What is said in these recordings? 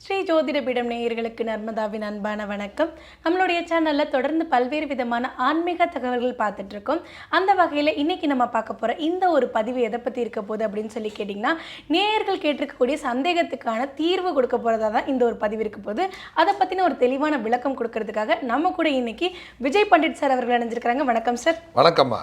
ஸ்ரீ ஜோதிடபீடம் நேயர்களுக்கு நர்மதாவின் அன்பான வணக்கம். நம்மளுடைய சேனலில் தொடர்ந்து பல்வேறு விதமான ஆன்மீக தகவல்கள் பார்த்துட்டு இருக்கோம். அந்த வகையில் இன்னைக்கு நம்ம பார்க்க போகிற இந்த ஒரு பதிவு எதை பற்றி இருக்க போகுது அப்படின்னு சொல்லி கேட்டிங்கன்னா, நேயர்கள் கேட்டிருக்கக்கூடிய சந்தேகத்துக்கான தீர்வு கொடுக்க போகிறதா தான் இந்த ஒரு பதிவு இருக்க போகுது. அதை பற்றின ஒரு தெளிவான விளக்கம் கொடுக்கறதுக்காக நம்ம கூட இன்னைக்கு விஜய் பண்டிட் சார் அவர்கள் இணைஞ்சிருக்கிறாங்க. வணக்கம் சார். வணக்கம்மா.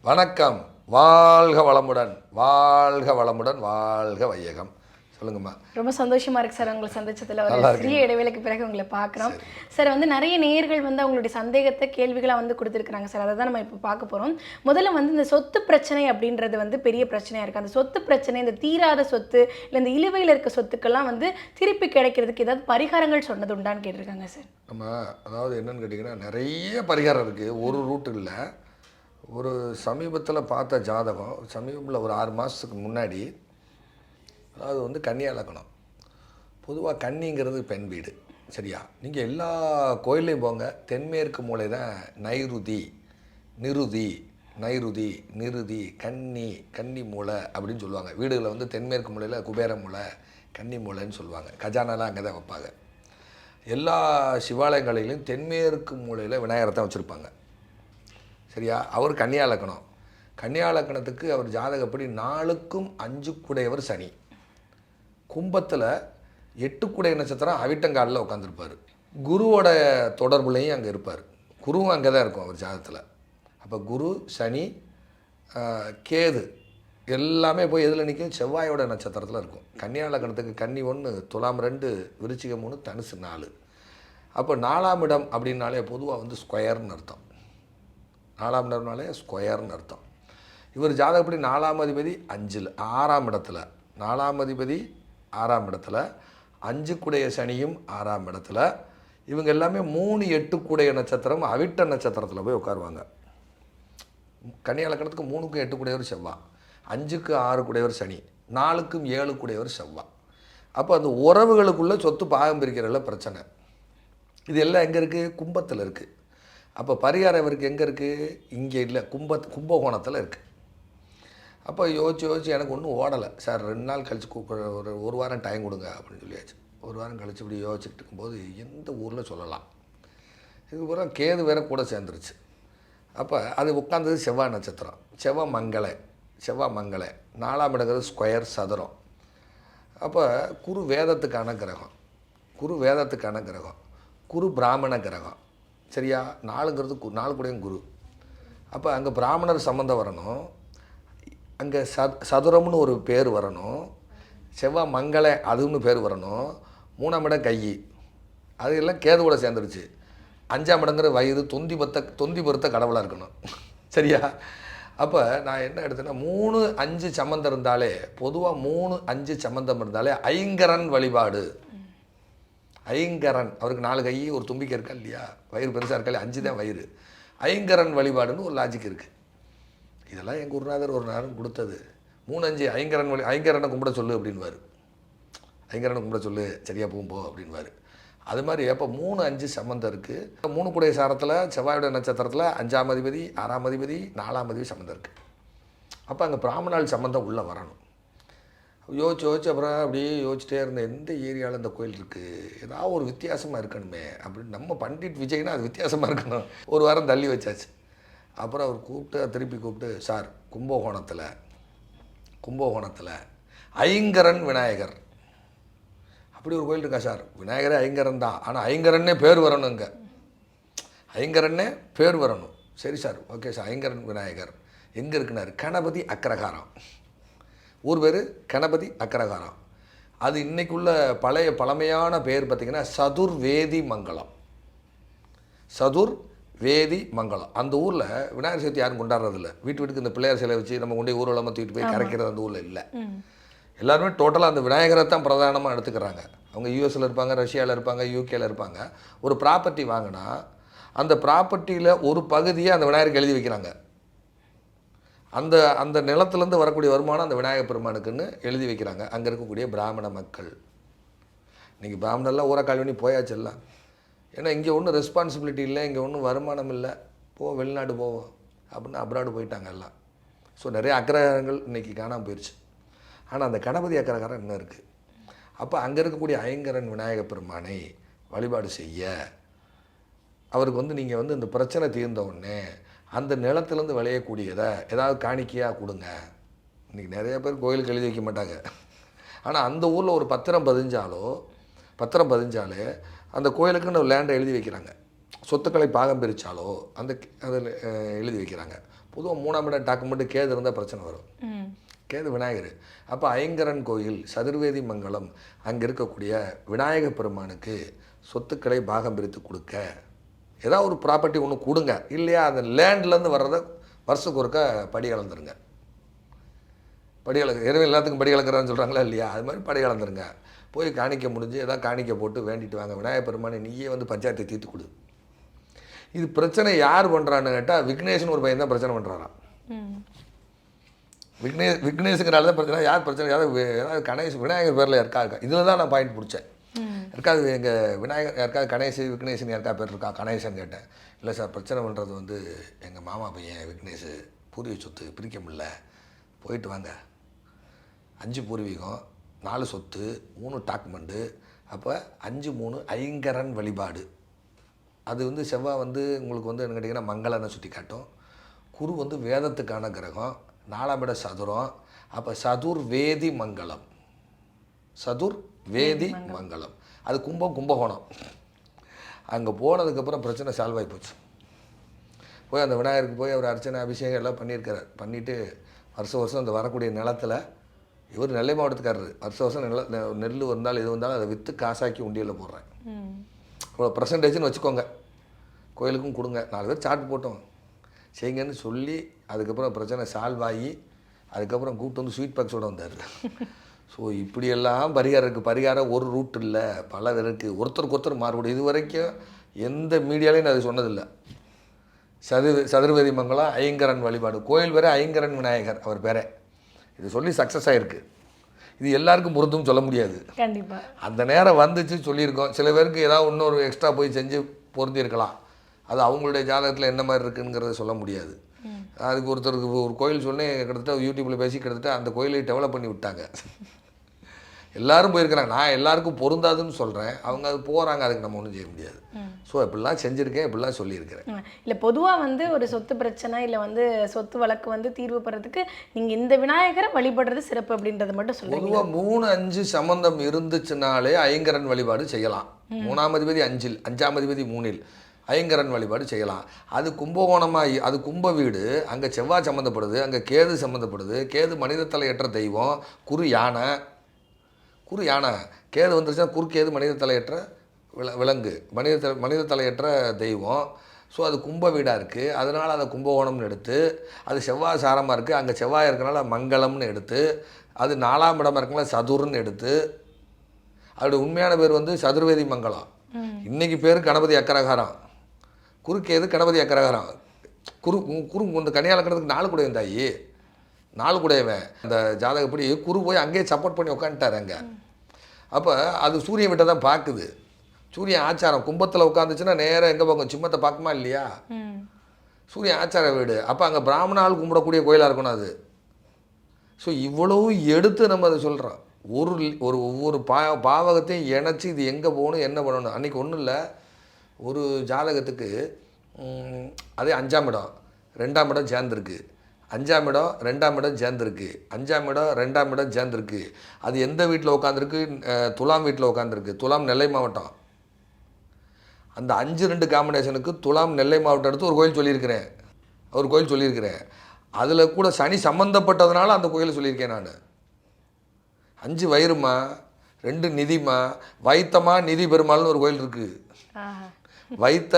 வணக்கம். வாழ்க வளமுடன், வாழ்க வளமுடன், வாழ்க வையகம். சொல்லுங்கம்மா. ரொம்ப சந்தோஷமா இருக்கு சார் உங்களை சந்திச்சதுல. ஒரு சிறிய இடைவேளைக்கு பிறகு உங்களை பார்க்குறோம் சார். நிறைய நேயர்கள் அவங்களுடைய சந்தேகத்தை கேள்விகளாக கொடுத்துருக்காங்க சார். அதை தான் நம்ம இப்போ பார்க்க போகிறோம். முதல்ல இந்த சொத்து பிரச்சனை அப்படின்றது பெரிய பிரச்சனையாக இருக்குது. அந்த சொத்து பிரச்சனை, இந்த தீராத சொத்து இல்லை இந்த இழுவையில் இருக்க சொத்துக்கெல்லாம் திருப்பி கிடைக்கிறதுக்கு ஏதாவது பரிகாரங்கள் சொன்னது உண்டான்னு கேட்டிருக்காங்க சார். நம்ம அதாவது என்னன்னு கேட்டிங்கன்னா, நிறைய பரிகாரம் இருக்குது, ஒரு ரூட் இல்லை. ஒரு சமீபத்தில் பார்த்த ஜாதகம், சமீபத்தில் ஒரு 6 மாதத்துக்கு முன்னாடி, அதாவது கன்னியா லக்னம். பொதுவாக கன்னிங்கிறது பெண் வீடு, சரியா? நீங்கள் எல்லா கோயிலையும் போங்க, தென்மேற்கு மூலை தான் நைருதி, நிருதி, நைருதி, நிருதி, கன்னி, கன்னி மூலை அப்படின்னு சொல்லுவாங்க. வீடுகளில் தென்மேற்கு மூலையில் குபேர மூலை, கன்னி மூலைன்னு சொல்லுவாங்க. கஜானாலாம் அங்கே தான் வைப்பாங்க. எல்லா சிவாலயங்களிலையும் தென்மேற்கு மூலையில் விநாயகரை தான் வச்சுருப்பாங்க, சரியா? அவர் கன்னியா லக்னம். கன்னியா லக்னத்துக்கு அவர் ஜாதகப்படி 4க்கும் 5 சனி, கும்பத்தில் 8 நட்சத்திரம் அவிட்டங்காலில் உட்காந்துருப்பார். குருவோட தொடர்புலையும் அங்கே இருப்பார். குருவும் அங்கே தான் இருக்கும் அவர் ஜாதகத்தில். அப்போ குரு, சனி, கேது எல்லாமே போய் எதில் நிற்கும்? செவ்வாயோட நட்சத்திரத்தில் இருக்கும். கன்னியா லக்னத்துக்கு கன்னி 1, துலாம் 2, விருச்சிகம் 3, தனுசு 4. அப்போ 4ஆம் இடம் அப்படின்னாலே பொதுவாக ஸ்கொயர்னு அர்த்தம். 4ஆம் இடம்னாலே ஸ்கொயர்னு அர்த்தம். இவர் ஜாதகப்படி 4ஆம் அதிபதி 5ல் 6ஆம் இடத்துல, 4ஆம் அதிபதி 6ஆம் இடத்துல, 5 சனியும் 6ஆம் இடத்துல. இவங்க எல்லாமே 3, 8 நட்சத்திரம் அவிட்ட நட்சத்திரத்தில் போய் உட்காருவாங்க. கன்னியா லக்னத்துக்கு 3க்கும் 8 செவ்வாய், 5க்கு 6 சனி, 4க்கும் 7 செவ்வாய். அப்போ அந்த உறவுகளுக்குள்ளே சொத்து பாகம் பிரிக்கிறதுல பிரச்சனை. இது எல்லாம் எங்கே இருக்குது? கும்பத்தில் இருக்குது. அப்போ பரிகாரம் இவருக்கு எங்கே இருக்குது? இங்கே இல்லை, கும்பகோணத்தில் இருக்குது. அப்போ யோசிச்சு எனக்கு ஒன்றும் ஓடலை சார். 2 நாள் கழித்து ஒரு வாரம் டைம் கொடுங்க அப்படின்னு சொல்லியாச்சு. ஒரு வாரம் கழித்து இப்படி யோசிச்சுட்டு இருக்கும்போது எந்த ஊரில் சொல்லலாம், இதுக்கப்புறம் கேது வேற கூட சேர்ந்துருச்சு. அப்போ அது உட்காந்தது செவ்வாய் நட்சத்திரம், செவ்வாய் மங்கள 4ஆம் இடங்கிறது ஸ்கொயர் சதுரம். அப்போ குரு வேதத்துக்கான கிரகம், குரு பிராமண கிரகம், சரியா? 4ங்கிறது 4 குரு. அப்போ அங்கே பிராமணர் சம்மந்தம் வரணும், அங்கே சதுரம்னு ஒரு பேர் வரணும், செவ்வாய் மங்கள அதுன்னு பேர் வரணும், 3ஆம் இடம் கை, அது எல்லாம் கேதுவோட சேர்ந்துருச்சு. 5ஆம் இடங்கிற வயிறு, தொந்தி பொறுத்த கடவுளாக இருக்கணும், சரியா? அப்போ நான் என்ன எடுத்தேன்னா, 3, 5 சம்மந்தம் இருந்தாலே, பொதுவாக 3, 5 சம்மந்தம் இருந்தாலே ஐங்கரன் வழிபாடு. ஐங்கரன் அவருக்கு 4 கை, ஒரு தும்பிக்கை இருக்கா இல்லையா? வயிறு பெருசாக இருக்கா இல்லையா? 5 தான் வயிறு. ஐங்கரன் வழிபாடுன்னு ஒரு லாஜிக் இருக்குது. இதெல்லாம் எங்கள் குருநாதர் ஒரு நேரம் கொடுத்தது. 3, 5 ஐங்கரனை கும்பிட சொல்லு அப்படின்வார். ஐங்கரனை கும்பிட சொல்லு, சரியா போ அப்படின்வார். அது மாதிரி எப்போ 3, 5 சம்மந்தம் இருக்குது. 3 சாரத்தில் செவ்வாயோட நட்சத்திரத்தில் 5ஆம் அதிபதி, 6ஆம் அதிபதி, 4ஆம் அதிபதி சம்மந்தம் இருக்குது. அப்போ அங்கே பிராமணால் சம்மந்தம் உள்ளே வரணும். யோசிச்சு அப்புறம் அப்படியே யோசிச்சிட்டே இருந்தேன், எந்த ஏரியாவில் இந்த கோயில் இருக்குது, ஏதாவது ஒரு வித்தியாசமாக இருக்கணுமே அப்படின்னு. நம்ம பண்டிட் விஜய்னா அது வித்தியாசமாக இருக்கணும். ஒரு வாரம் தள்ளி வச்சாச்சு. அப்புறம் அவர் திருப்பி கூப்பிட்டு, சார் கும்பகோணத்தில் ஐங்கரன் விநாயகர் அப்படி ஒரு கோயில் இருக்கா சார்? விநாயகரே ஐங்கரன் தான், ஆனால் ஐங்கரன்னே பேர் வரணும். இங்கே ஐங்கரன்னே பேர் வரணும். சரி sir, okay sir. Aingaran Vinayagar எங்கே இருக்குனாரு? கணபதி அக்ரஹாரம். ஊர் பேர் கணபதி அக்ரஹாரம். அது இன்றைக்குள்ள பழமையான பேர் பார்த்திங்கன்னா சதுர்வேதி மங்கலம். சதுர்வேதி மங்கலம். அந்த ஊரில் விநாயகர் சதுர்த்தி யாரும் கொண்டாடுறதில்ல. வீட்டுக்கு இந்த பிள்ளையார் சிலை வச்சு நம்ம கொண்டு ஊர்வலமாக தூக்கிட்டு போய் கரைக்கிறது அந்த ஊரில் இல்லை. எல்லாருமே டோட்டலாக அந்த விநாயகரை தான் பிரதானமாக எடுத்துக்கிறாங்க. அவங்க யூஎஸில் இருப்பாங்க, ரஷ்யாவில் இருப்பாங்க, யூகேயில் இருப்பாங்க. ஒரு ப்ராப்பர்ட்டி வாங்கினா அந்த ப்ராப்பர்ட்டியில் ஒரு பகுதியை அந்த விநாயகருக்கு எழுதி வைக்கிறாங்க. அந்த அந்த நிலத்துலேருந்து வரக்கூடிய வருமானம் அந்த விநாயகர் பெருமானுக்குன்னு எழுதி வைக்கிறாங்க அங்கே இருக்கக்கூடிய பிராமண மக்கள். இன்றைக்கி பிராமணர்லாம் ஊரக்கால் பண்ணி போயாச்செல்லாம். ஏன்னா இங்கே ஒன்றும் ரெஸ்பான்சிபிலிட்டி இல்லை, இங்கே ஒன்றும் வருமானம் இல்லை, வெளிநாடு போவோம் அப்படின்னு அப்ராடு போயிட்டாங்க எல்லாம். ஸோ நிறைய அக்ரஹாரங்கள் இன்றைக்கி காணாமல் போயிடுச்சு. ஆனால் அந்த கணபதி அக்ரஹாரம் இன்னும் இருக்குது. அப்போ அங்கே இருக்கக்கூடிய ஐங்கரன் விநாயக பெருமானை வழிபாடு செய்ய அவருக்கு வந்து நீங்கள் வந்து இந்த பிரச்சனை தீர்ந்த உடனே அந்த நிலத்துலேருந்து விளையக்கூடியதை ஏதாவது காணிக்கையாக கொடுங்க. இன்றைக்கி நிறைய பேர் கோயிலுக்கு எழுதி வைக்க மாட்டாங்க. ஆனால் அந்த ஊரில் ஒரு பத்திரம் பதிஞ்சாலே அந்த கோயிலுக்குன்னு ஒரு லேண்டை எழுதி வைக்கிறாங்க. சொத்துக்களை பாகம் பிரித்தாலோ அதில் எழுதி வைக்கிறாங்க. பொதுவாக 3ஆம் இடம் டாக்குமெண்ட்டு கேது இருந்தால் பிரச்சனை வரும். கேது விநாயகர். அப்போ ஐங்கரன் கோயில் சதுர்வேதி மங்கலம் அங்கே இருக்கக்கூடிய விநாயக பெருமானுக்கு சொத்துக்களை பாகம் பிரித்து கொடுக்க ஏதாவது ஒரு ப்ராப்பர்ட்டி ஒன்று கொடுங்க. இல்லையா அந்த லேண்ட்லேருந்து வர்றதை வருஷத்துக்கு ஒருக்க படி கலந்துருங்க. படி கலக்கு எனவே எல்லாத்துக்கும் படி கலக்கிறான்னு சொல்கிறாங்களா இல்லையா, அது மாதிரி படி கலந்துருங்க. போய் காணிக்க முடிஞ்சு ஏதாவது காணிக்க போட்டு வேண்டிட்டு வாங்க. விநாயகர் பெருமானை நீயே வந்து பஞ்சாயத்தை தீர்த்து கொடு. இது பிரச்சனை யார் பண்ணுறான்னு கேட்டால் விக்னேஷ்னு ஒரு பையன் தான் பிரச்சனை பண்ணுறாராம். விக்னேஷுங்கிறால தான் பிரச்சனை. யார் பிரச்சனை ஏதாவது கணேஷ் விநாயகர் பேரில் இருக்கா இதில் தான் நான் பாயிண்ட் பிடிச்சேன். யாருக்காவது எங்கள் விநாயகர் யாருக்காவது கணேஷ் விக்னேஷன் யாருக்கா பேர் இருக்கா கணேசன் கேட்டேன். இல்லை சார் பிரச்சனை பண்ணுறது வந்து எங்கள் மாமா பையன் விக்னேஷ் பூர்வீக சொத்து பிரிக்க முடியல, போயிட்டு வாங்க. 5 பூர்வீகம் 4 சொத்து 3 டாக்குமெண்ட்டு. அப்போ 5 3 ஐங்கரன் வழிபாடு. அது வந்து செவ்வாய் வந்து உங்களுக்கு வந்து என்ன கேட்டிங்கன்னா மங்களனை சுட்டி காட்டும். குரு வந்து வேதத்துக்கான கிரகம். 4ஆம் இடம் சதுரம். அப்போ சதுர்வேதி மங்கலம். சதுர்வேதி மங்கலம் அது கும்பகோணம். அங்கே போனதுக்கப்புறம் பிரச்சனை சால்வ் ஆகி போச்சு. போய் அந்த விநாயகருக்கு போய் அவர் அர்ச்சனை அபிஷேகம் எல்லாம் பண்ணியிருக்கிறார். பண்ணிவிட்டு வருஷம் அந்த வரக்கூடிய நிலத்தில் இவர் நெல்லை மாவட்டத்துக்காரரு. வருஷம் நெல் வந்தாலும் எது வந்தாலும் அதை விற்று காசாக்கி உண்டியில் போடுறேன். இவ்வளோ பர்சன்டேஜ்னு வச்சுக்கோங்க, கோயிலுக்கும் கொடுங்க. 4 பேர் சார்ட் போட்டோம் செய்யுங்கன்னு சொல்லி அதுக்கப்புறம் பிரச்சனை சால்வ் ஆகி அதுக்கப்புறம் கூப்பிட்டு வந்து ஸ்வீட் பாக்ஸோடு வந்தார். ஸோ இப்படியெல்லாம் பரிகாரம் இருக்குது. பரிகாரம் ஒரு ரூட் இல்லை, பல இருக்குது. ஒருத்தருக்கு மாறுபடும். இது வரைக்கும் எந்த மீடியாலையும் நான் அது சொன்னதில்லை. சதுர்வேதி மங்கலம் ஐங்கரன் வழிபாடு கோயில் வேறு ஐங்கரன் விநாயகர் அவர் பேரே. இது சொல்லி சக்ஸஸ் ஆகிருக்கு. இது எல்லாருக்கும் பொருந்தும் சொல்ல முடியாது. கண்டிப்பாக அந்த நேரம் வந்துச்சு சொல்லியிருக்கோம். சில பேருக்கு ஏதாவது இன்னொரு எக்ஸ்ட்ரா போய் செஞ்சு பொருந்திருக்கலாம். அது அவங்களுடைய ஜாதகத்தில் என்ன மாதிரி இருக்குங்கிறத சொல்ல முடியாது. அதுக்கு ஒருத்தருக்கு ஒரு கோயில் சொன்னே கிட்டத்தட்ட யூடியூப்பில் பேசி கிட்டத்தட்ட அந்த கோயிலை டெவலப் பண்ணி விட்டாங்க. எல்லாரும் போயிருக்கிறாங்க. நான் எல்லாருக்கும் பொருந்தாதுன்னு சொல்கிறேன். அவங்க அது போகிறாங்க, அதுக்கு நம்ம ஒன்றும் செய்ய முடியாது. ஸோ இப்படிலாம் செஞ்சுருக்கேன், இப்படிலாம் சொல்லியிருக்கிறேன். இல்லை பொதுவாக வந்து ஒரு சொத்து பிரச்சனை இல்லை வந்து சொத்து வழக்கு வந்து தீர்வு பெறதுக்கு நீங்கள் இந்த விநாயகரை வழிபடுறது சிறப்பு அப்படின்றத மட்டும் சொல்லுங்கள். பொதுவாக 3 5 சம்பந்தம் இருந்துச்சுனாலே ஐங்கரன் வழிபாடு செய்யலாம். 3ஆம் அதிபதி 5இல் 5ஆம் அதிபதி 3இல் ஐங்கரன் வழிபாடு செய்யலாம். அது கும்பகோணமாக அது கும்ப வீடு. அங்கே செவ்வாய் சம்மந்தப்படுது, அங்கே கேது சம்மந்தப்படுது. கேது மனித தலையற்ற தெய்வம். குரு யானை. கேது வந்துருச்சுன்னா குறுக்கேது மனித தலையற்ற விலங்கு. மனித தலையற்ற தெய்வம். ஸோ அது கும்ப வீடாக இருக்குது. அதனால் அதை கும்பகோணம்னு எடுத்து, அது செவ்வாய் சாரமாக இருக்குது, அங்கே செவ்வாய் இருக்கனால மங்களம்னு எடுத்து, அது 4ஆம் இடமா இருக்கனால சதுர்ன்னு எடுத்து, அதோட உண்மையான பேர் வந்து சதுர்வேதி மங்கலம். இன்றைக்கி பேர் கணபதி அக்கரகாரம். குறுக்கேது கணபதி அக்கரகாரம். குரு இந்த கன்னியாலக்கணத்துக்கு 4 கூடையவன் தாயி, 4 கூடையவன். அந்த ஜாதகப்படி குரு போய் அங்கேயே சப்போர்ட் பண்ணி உட்காந்துட்டார் அங்கே. அப்போ அது சூரியன் விட்ட தான் பார்க்குது. சூரியன் ஆச்சாரம் கும்பத்தில் உட்காந்துச்சுன்னா நேராக எங்கே பார்க்கும், சிம்மத்தை பார்க்குமா இல்லையா? சூரியன் ஆச்சார வீடு. அப்போ அங்கே பிராமணால் கும்பிடக்கூடிய கோயிலாக இருக்கணும் அது. ஸோ இவ்வளவு எடுத்து நம்ம அதை சொல்கிறோம். ஒவ்வொரு பாவகத்தையும் இணைச்சி இது எங்கே போகணும் என்ன பண்ணணும். அன்றைக்கி ஒன்றும் இல்லை, ஒரு ஜாதகத்துக்கு அதே 5ஆம் இடம் 2ஆம் இடம் சேர்ந்துருக்கு, 5ஆம் இடம் 2ஆம் இடம் சேர்ந்துருக்கு, 5ஆம் இடம் 2ஆம் இடம் சேர்ந்துருக்கு. அது எந்த வீட்டில் உட்காந்துருக்கு? துலாம் வீட்டில் உட்காந்துருக்கு. துலாம் நெல்லை மாவட்டம். அந்த 5-2 காம்பினேஷனுக்கு துலாம் நெல்லை மாவட்டம் எடுத்து ஒரு கோயில் சொல்லியிருக்கிறேன். அதில் கூட சனி சம்மந்தப்பட்டதுனால அந்த கோயிலை சொல்லியிருக்கேன் நான். 5 வயிறுமா, 2 நிதிமா, வைத்தமா நிதி பெருமாள்னு ஒரு கோயில் இருக்குது. வைத்த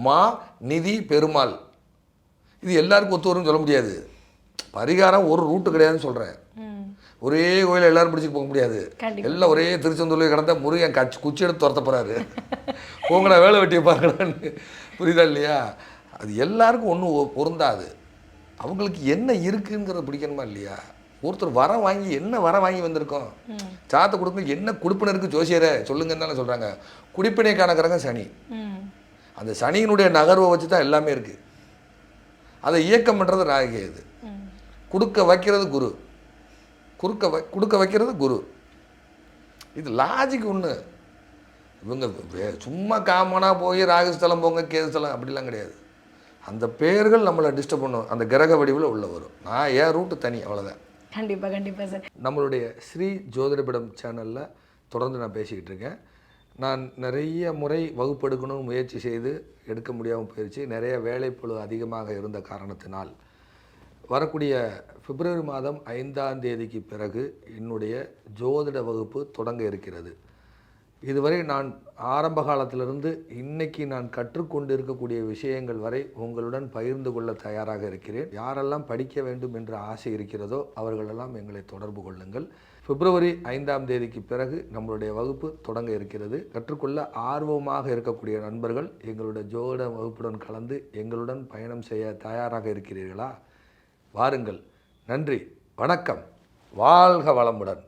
மா நிதி பெருமாள். இது எல்லாருக்கும் ஒத்து வரும்னு சொல்ல முடியாது. பரிகாரம் ஒரு ரூட்டு கிடையாதுன்னு சொல்கிறேன். ஒரே கோயிலை எல்லாரும் பிடிச்சிட்டு போக முடியாது. எல்லாம் ஒரே திருச்செந்தூர்லேயே கிடந்தா முருகன் குச்சி எடுத்து துரத்த போகிறாரு. போங்கடா வேலை வெட்டியை பார்க்கலான்னு. புரியுதா இல்லையா? அது எல்லாருக்கும் ஒன்றும் பொருந்தாது. அவங்களுக்கு என்ன இருக்குங்கிறத பிடிக்கணுமா இல்லையா? ஒருத்தர் வரம் வாங்கி என்ன வரம் வாங்கி வந்திருக்கோம், சாத்தை கொடுக்க என்ன குடிப்பினருக்கு ஜோசியரை சொல்லுங்கன்னு தானே சொல்கிறாங்க. குடிப்பினை காணக்கிறங்க சனி. அந்த சனியினுடைய நகர்வை வச்சு தான் எல்லாமே இருக்குது. அதை இயக்கம் பண்ணுறது ராகு. இது கொடுக்க வைக்கிறது குரு. கொடுக்க வைக்கிறது குரு. இது லாஜிக் ஒன்று. இவங்க சும்மா காமனாக போய் ராகுஸ்தலம் போங்க கேதுஸ்தலம் அப்படிலாம் கிடையாது. அந்த பெயர்கள் நம்மளை டிஸ்டர்ப் பண்ணும், அந்த கிரக வடிவில் உள்ள வரும். நான் என் ரூட்டு தனி, அவ்வளோதான். கண்டிப்பாக கண்டிப்பாக சார். நம்மளுடைய ஸ்ரீ ஜோதிடபீடம் சேனலில் தொடர்ந்து நான் பேசிக்கிட்டு இருக்கேன். நான் நிறைய முறை வகுப்பெடுக்கணும் முயற்சி செய்து எடுக்க முடியாமல் போயிடுச்சு. நிறைய வேலைப்பளு அதிகமாக இருந்த காரணத்தினால் வரக்கூடிய பிப்ரவரி மாதம் 5ஆம் தேதிக்கு பிறகு என்னுடைய ஜோதிட வகுப்பு தொடங்க இருக்கிறது. இதுவரை நான் ஆரம்ப காலத்திலிருந்து இன்னைக்கு நான் கற்றுக்கொண்டு இருக்கக்கூடிய விஷயங்கள் வரை உங்களுடன் பகிர்ந்து கொள்ள தயாராக இருக்கிறேன். யாரெல்லாம் படிக்க வேண்டும் என்ற ஆசை இருக்கிறதோ அவர்களெல்லாம் எங்களை தொடர்பு கொள்ளுங்கள். பிப்ரவரி 5ஆம் தேதிக்கு பிறகு நம்மளுடைய வகுப்பு தொடங்க இருக்கிறது. கற்றுக்கொள்ள ஆர்வமாக இருக்கக்கூடிய நண்பர்கள் எங்களுடைய ஜோதிட வகுப்புடன் கலந்து எங்களுடன் பயணம் செய்ய தயாராக இருக்கிறீர்களா? வாருங்கள். நன்றி, வணக்கம், வாழ்க வளமுடன்.